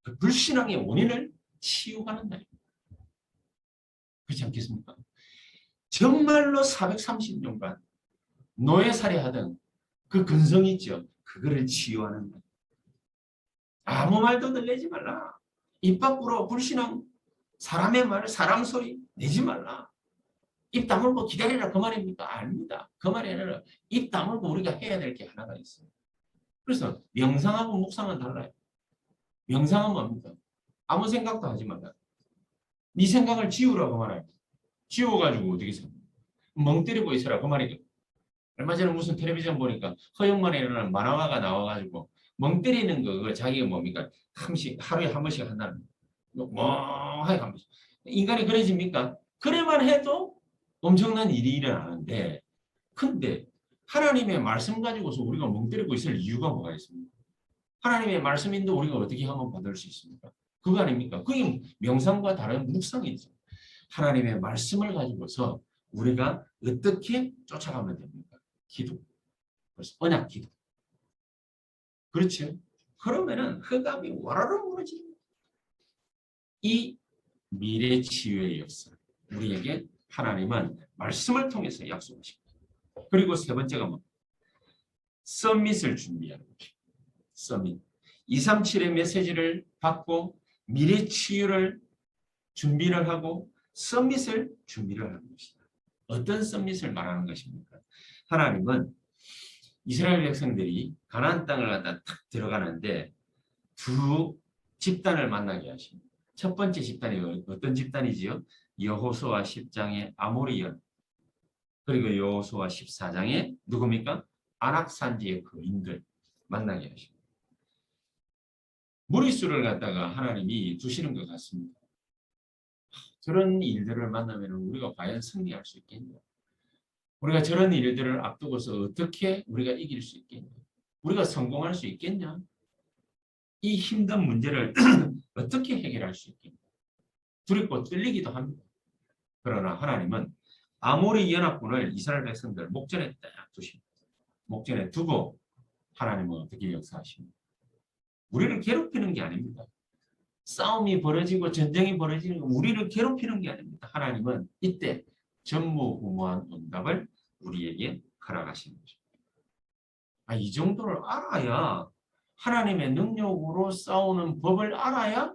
그 불신앙의 원인을 치유하는 날입니다. 그렇지 않겠습니까? 정말로 430년간 노예살이하던 그 근성이 있죠. 그거를 치유하는 날. 아무 말도 들리지 말라. 입 밖으로 불신앙, 사람의 말, 사람 소리 내지 말라. 입 다물고 기다리라 그 말입니까? 아닙니다. 그 말이 아니라 입 다물고 우리가 해야 될 게 하나가 있어요. 그래서 명상하고 묵상은 달라요. 명상은 뭡니까? 아무 생각도 하지 말라. 네 생각을 지우라고 말해요. 지워가지고 어떻게 삽니까? 멍 때리고 있으라 그 말이죠. 얼마 전에 무슨 텔레비전 보니까 허영만에 일어나는 만화가 나와가지고 멍 때리는 거 자기가 뭡니까? 하루에 한 번씩 한다는 멍하게 한 번씩. 인간이 그래집니까? 그래만 해도 엄청난 일이 일어나는데 근데 하나님의 말씀 가지고서 우리가 멍 때리고 있을 이유가 뭐가 있습니까? 하나님의 말씀인데 우리가 어떻게 하면 받을 수 있습니까? 그거 아닙니까? 그게 명상과 다른 묵상이죠. 하나님의 말씀을 가지고서 우리가 어떻게 쫓아가면 됩니까? 기도. 그래서 언약 기도. 그렇죠? 그러면은 흑암이 와라로 무너집니다. 이 미래 치유의 역사. 우리에게 하나님은 말씀을 통해서 약속하십니다. 그리고 세 번째가 뭐? 서밋을 준비하는 거죠. 서밋. 237의 메시지를 받고 미래 치유를 준비를 하고 서밋을 준비를 하는 것이다. 어떤 서밋을 말하는 것입니까? 하나님은 이스라엘 백성들이 가나안 땅을 갖다 탁 들어가는데 두 집단을 만나게 하십니다. 첫 번째 집단이 어떤 집단이지요? 여호수아 10장의 아모리연, 그리고 여호수아 14장의 누굽니까? 아낙산지의 거인들 만나게 하십니다. 무리수를 갖다가 하나님이 두시는 것 같습니다. 저런 일들을 만나면 우리가 과연 승리할 수 있겠냐? 우리가 저런 일들을 앞두고서 어떻게 우리가 이길 수 있겠냐? 우리가 성공할 수 있겠냐? 이 힘든 문제를 어떻게 해결할 수 있겠냐? 두렵고 떨리기도 합니다. 그러나 하나님은 아모리 연합군을 이스라엘 백성들 목전에 딱 두십니다. 목전에 두고 하나님은 어떻게 역사하십니까? 우리를 괴롭히는 게 아닙니다. 싸움이 벌어지고 전쟁이 벌어지는 거 우리를 괴롭히는 게 아닙니다. 하나님은 이때 전무후무한 응답을 우리에게 허락하시는 거죠. 이 정도를 알아야, 하나님의 능력으로 싸우는 법을 알아야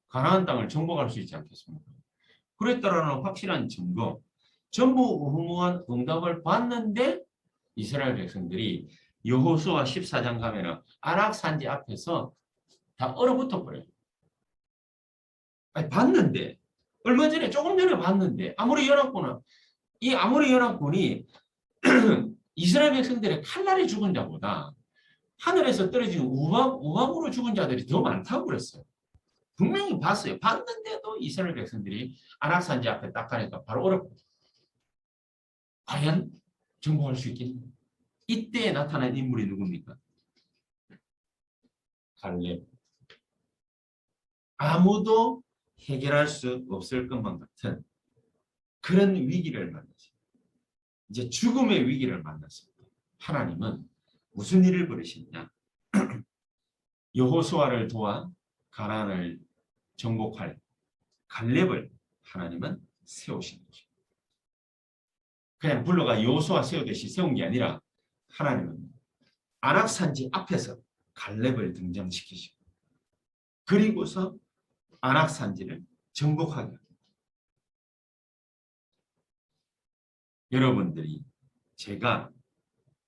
가나안 땅을 정복할 수 있지 않겠습니까? 그랬다라는 확실한 증거, 전무후무한 응답을 받는데 이스라엘 백성들이 여호수아 14장 가면은 아낙산지 앞에서 다 얼어붙어 버려요. 봤는데, 얼마 전에 조금 전에 봤는데 아모리 연합군은, 이 아모리 연합군이 이스라엘 백성들의 칼날에 죽은 자보다 하늘에서 떨어진 우박으로 죽은 자들이 더 많다고 그랬어요. 분명히 봤어요. 봤는데도 이스라엘 백성들이 아낙산지 앞에 딱 가니까 바로 얼었고, 과연 정복할 수 있겠냐? 이때 나타난 인물이 누굽니까? 갈렙. 아무도 해결할 수 없을 것만 같은 그런 위기를 만났어요. 이제 죽음의 위기를 만났습니다. 하나님은 무슨 일을 벌이시느냐? 여호수아를 도와 가나안을 정복할 갈렙을 하나님은 세우신 거죠. 그냥 불러가 여호수아 세우듯이 세운 게 아니라 하나님은 아낙산지 앞에서 갈렙을 등장시키시고, 그리고서 아낙산지를 정복하게 합니다. 여러분들이, 제가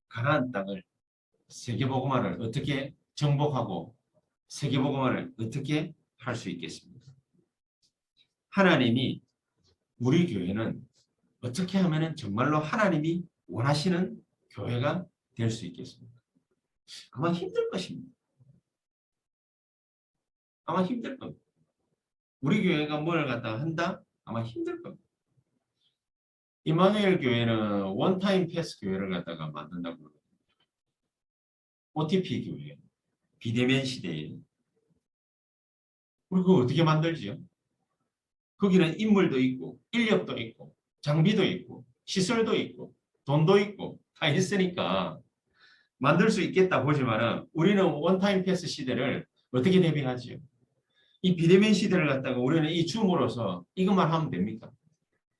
가나안 땅을, 세계복음화를 어떻게 정복하고 세계복음화를 어떻게 할 수 있겠습니까? 하나님이, 우리 교회는 어떻게 하면 정말로 하나님이 원하시는 교회가 될 수 있겠습니까? 아마 힘들 것입니다. 아마 힘들 겁니다. 우리 교회가 뭘 갖다 한다? 아마 힘들 겁니다. 임마누엘 교회는 원타임 패스 교회를 갖다가 만든다고 그러거든요. OTP 교회, 비대면 시대에. 우리 그거 어떻게 만들지요? 거기는 인물도 있고 인력도 있고 장비도 있고 시설도 있고 돈도 있고 다 있으니까 만들 수 있겠다 보지만은, 우리는 원타임 패스 시대를 어떻게 대비하지요? 이 비대면 시대를 갖다가 우리는 이 줌으로서 이것만 하면 됩니까?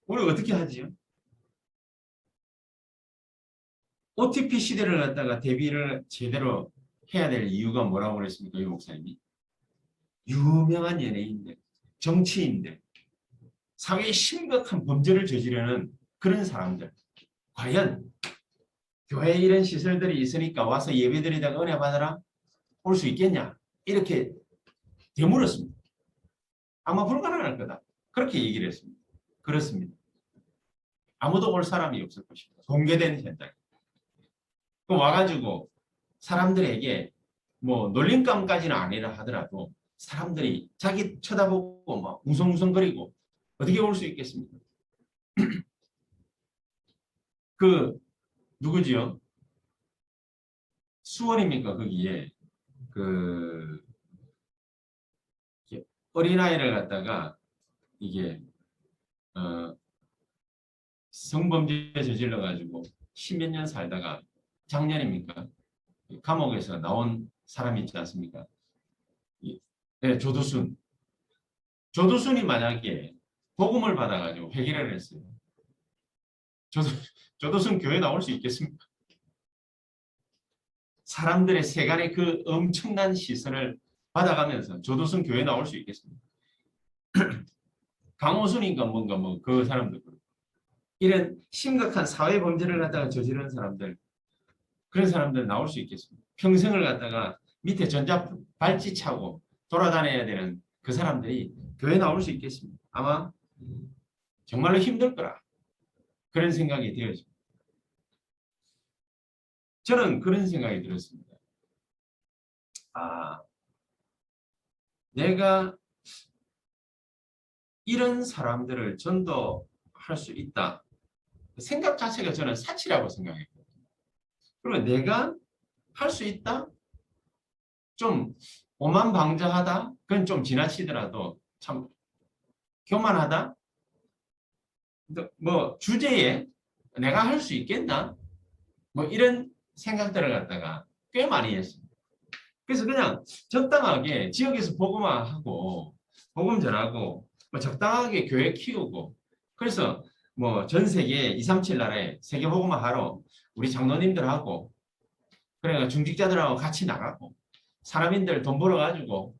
우리 어떻게 하지요? OTP 시대를 갖다가 대비를 제대로 해야 될 이유가 뭐라고 그랬습니까? 이 목사님이. 유명한 연예인들, 정치인들, 사회에 심각한 범죄를 저지르는 그런 사람들, 과연 교회에 이런 시설들이 있으니까 와서 예배드리다가 은혜 받으라 올 수 있겠냐? 이렇게 되물었습니다. 아마 불가능할 거다. 그렇게 얘기를 했습니다. 그렇습니다. 아무도 올 사람이 없을 것입니다. 공개된 현장. 그럼 와가지고 사람들에게 뭐 놀림감까지는 아니라 하더라도 사람들이 자기 쳐다보고 막 웅성웅성거리고 어떻게 올 수 있겠습니까? 그 누구지요? 수원입니까? 거기에 그 어린아이를 갖다가 이게 성범죄 저질러 가지고 십몇 년 살다가 작년입니까? 감옥에서 나온 사람이 있지 않습니까? 네, 조두순. 조두순이 만약에 복음을 받아가지고 회개를 했어요. 조두순 교회 나올 수 있겠습니까? 사람들의 세간의 그 엄청난 시선을 받아가면서 조두순 교회 나올 수 있겠습니까? 강호순인가 뭔가 뭐 그 사람들, 이런 심각한 사회 범죄를 갖다가 저지르는 사람들, 그런 사람들 나올 수 있겠습니까? 평생을 갖다가 밑에 전자 발찌 차고 돌아다녀야 되는 그 사람들이 교회 나올 수 있겠습니까? 아마 정말로 힘들 거라. 그런 생각이 되어집니다. 저는 그런 생각이 들었습니다. 아, 내가 이런 사람들을 전도할 수 있다. 생각 자체가 저는 사치라고 생각했거든요. 그리고 내가 할 수 있다? 좀 오만방자하다? 그건 좀 지나치더라도 참 교만하다? 뭐 주제에 내가 할 수 있겠나? 뭐 이런 생각들을 갖다가 꽤 많이 했습니다. 그래서 그냥 적당하게 지역에서 복음화하고 복음 전하고 뭐 적당하게 교회 키우고 그래서 뭐 전 세계 237 나라에 세계 복음화하러 우리 장로님들하고 그러니까 중직자들하고 같이 나가고 사람인들 돈 벌어가지고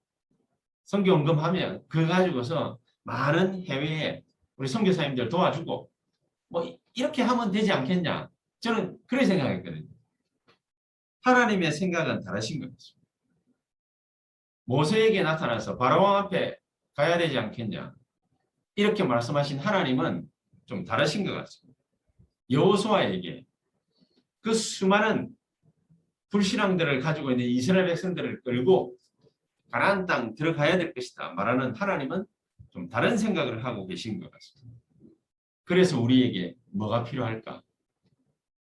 선교 헌금하면 그거 가지고서 많은 해외에 우리 선교사님들 도와주고 뭐 이렇게 하면 되지 않겠냐. 저는 그렇게 생각했거든요. 하나님의 생각은 다르신 것 같습니다. 모세에게 나타나서 바로왕 앞에 가야 되지 않겠냐. 이렇게 말씀하신 하나님은 좀 다르신 것 같습니다. 여호수아에게 그 수많은 불신앙들을 가지고 있는 이스라엘 백성들을 끌고 가나안 땅 들어가야 될 것이다 말하는 하나님은 좀 다른 생각을 하고 계신 것 같습니다. 그래서 우리에게 뭐가 필요할까?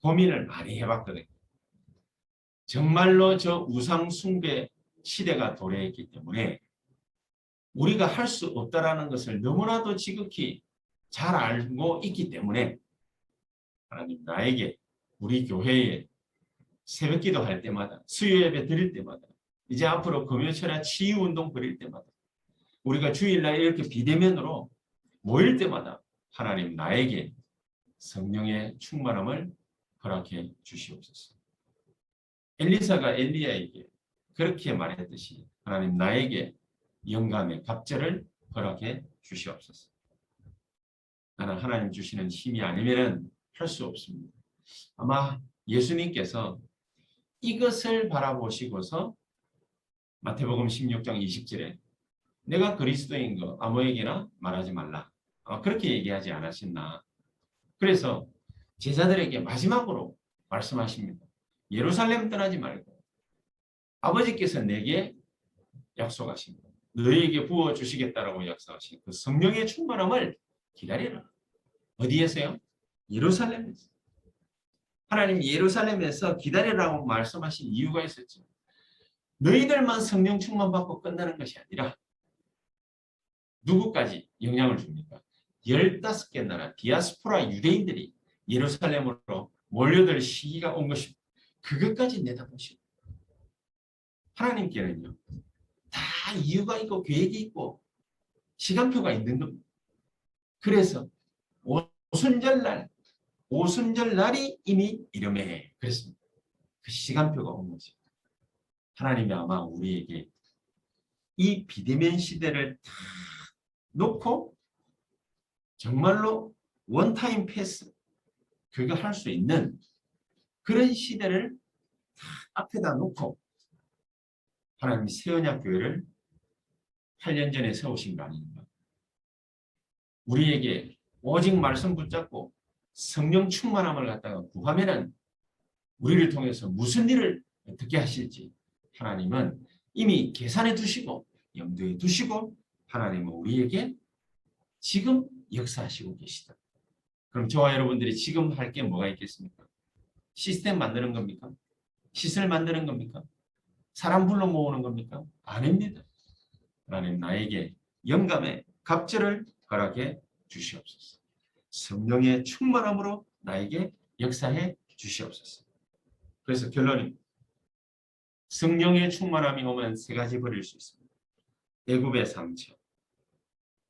고민을 많이 해봤거든요. 정말로 저 우상 숭배 시대가 도래했기 때문에 우리가 할 수 없다라는 것을 너무나도 지극히 잘 알고 있기 때문에 하나님 나에게 우리 교회에 새벽기도 할 때마다 수요예배 드릴 때마다 이제 앞으로 금요철야 치유운동 벌일 때마다 우리가 주일날 이렇게 비대면으로 모일 때마다 하나님 나에게 성령의 충만함을 허락해 주시옵소서. 엘리사가 엘리야에게 그렇게 말했듯이 하나님 나에게 영감의 갑절을 허락해 주시옵소서. 나는 하나님 주시는 힘이 아니면 할 수 없습니다. 아마 예수님께서 이것을 바라보시고서 마태복음 16장 20절에 내가 그리스도인 거 아무에게나 말하지 말라. 그렇게 얘기하지 않았었나. 그래서 제자들에게 마지막으로 말씀하십니다. 예루살렘 떠나지 말고 아버지께서 내게 약속하십니다. 너희에게 부어주시겠다라고 약속하신 그 성령의 충만함을 기다리라. 어디에서요? 예루살렘에서. 하나님 예루살렘에서 기다리라고 말씀하신 이유가 있었죠. 너희들만 성령 충만 받고 끝나는 것이 아니라 누구까지 영향을 줍니까? 15개 나라 디아스포라 유대인들이 예루살렘으로 몰려들 시기가 온 것입니다. 그것까지 내다보시고 하나님께는요. 다 이유가 있고 계획이 있고 시간표가 있는 겁니다. 그래서 오순절 날이 이미 이름에 그랬습니다. 그 시간표가 온 거죠. 하나님이 아마 우리에게 이 비대면 시대를 다 놓고 정말로 원타임 패스 그거 할 수 있는 그런 시대를 다 앞에다 놓고 하나님이 새언약 교회를 8년 전에 세우신 거 아닙니까? 우리에게 오직 말씀 붙잡고 성령 충만함을 갖다가 구하면은 우리를 통해서 무슨 일을 어떻게 하실지 하나님은 이미 계산해 두시고 염두에 두시고 하나님은 우리에게 지금 역사하시고 계시다. 그럼 저와 여러분들이 지금 할 게 뭐가 있겠습니까? 시스템 만드는 겁니까? 시설 만드는 겁니까? 사람 불러 모으는 겁니까? 아닙니다. 하나님 나에게 영감의 갑절을 허락해 주시옵소서. 성령의 충만함으로 나에게 역사해 주시옵소서. 그래서 결론입니다. 성령의 충만함이 오면 세 가지 버릴 수 있습니다. 애굽의 상처.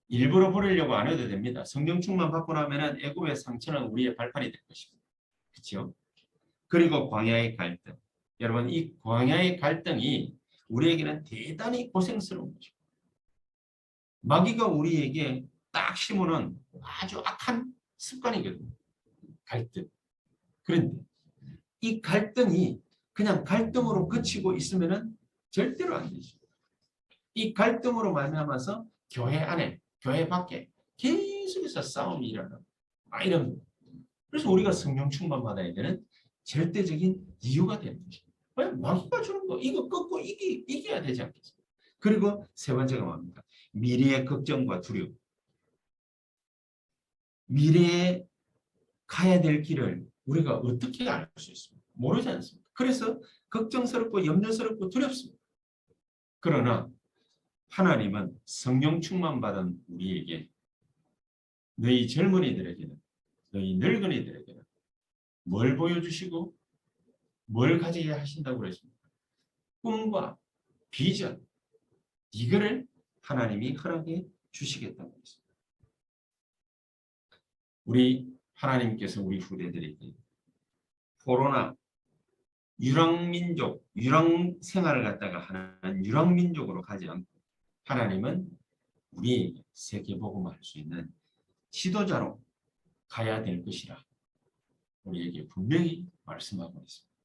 일부러 버리려고 안 해도 됩니다. 성령 충만 받고 나면 애굽의 상처는 우리의 발판이 될 것입니다. 그렇죠? 그리고 광야의 갈등. 여러분 이 광야의 갈등이 우리에게는 대단히 고생스러운 거죠. 마귀가 우리에게 딱 심으는 아주 악한 습관이거든요. 갈등. 그런데 이 갈등이 그냥 갈등으로 그치고 있으면 절대로 안 되죠. 이 갈등으로 말미암아서 교회 안에, 교회 밖에 계속해서 싸움이 일어나고 이런 거예요. 그래서 우리가 성령 충만 받아야 되는 절대적인 이유가 되는 것입니다. 왜? 마귀가 주는 거 이거 꺾고 이겨야 되지 않겠습니까? 그리고 세 번째가 뭡니까? 미래의 걱정과 두려움. 미래에 가야 될 길을 우리가 어떻게 알 수 있습니까? 모르지 않습니까? 그래서 걱정스럽고 염려스럽고 두렵습니다. 그러나 하나님은 성령 충만 받은 우리에게 너희 젊은이들에게는 너희 늙은이들에게는 뭘 보여주시고 뭘 가지게 하신다고 그랬습니까? 꿈과 비전 이거를 하나님이 허락해 주시겠다고 했습니다. 우리 하나님께서 우리 후대들에게 코로나 유랑민족, 유랑 생활을 갖다가 하는 유랑민족으로 가지 않고 하나님은 우리에게 세계복음을 할 수 있는 지도자로 가야 될 것이라 우리에게 분명히 말씀하고 있습니다.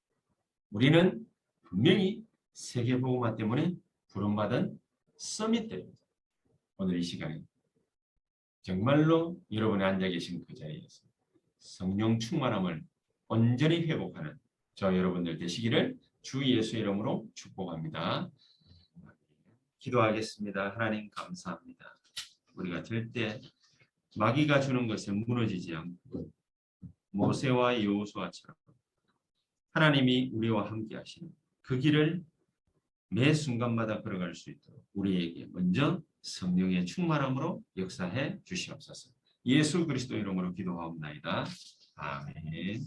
우리는 분명히 세계복음화 때문에 부름받은 서밋들입니다. 오늘 이 시간에 정말로 여러분이 앉아 계신 그 자리에서 성령 충만함을 온전히 회복하는 저 여러분들 되시기를 주 예수 이름으로 축복합니다. 기도하겠습니다. 하나님 감사합니다. 우리가 절대 마귀가 주는 것에 무너지지 않고 모세와 여호수아처럼 하나님이 우리와 함께 하시는 그 길을 매 순간마다 걸어갈 수 있도록 우리에게 먼저 성령의 충만함으로 역사해 주시옵소서. 예수 그리스도 이름으로 기도하옵나이다. 아멘.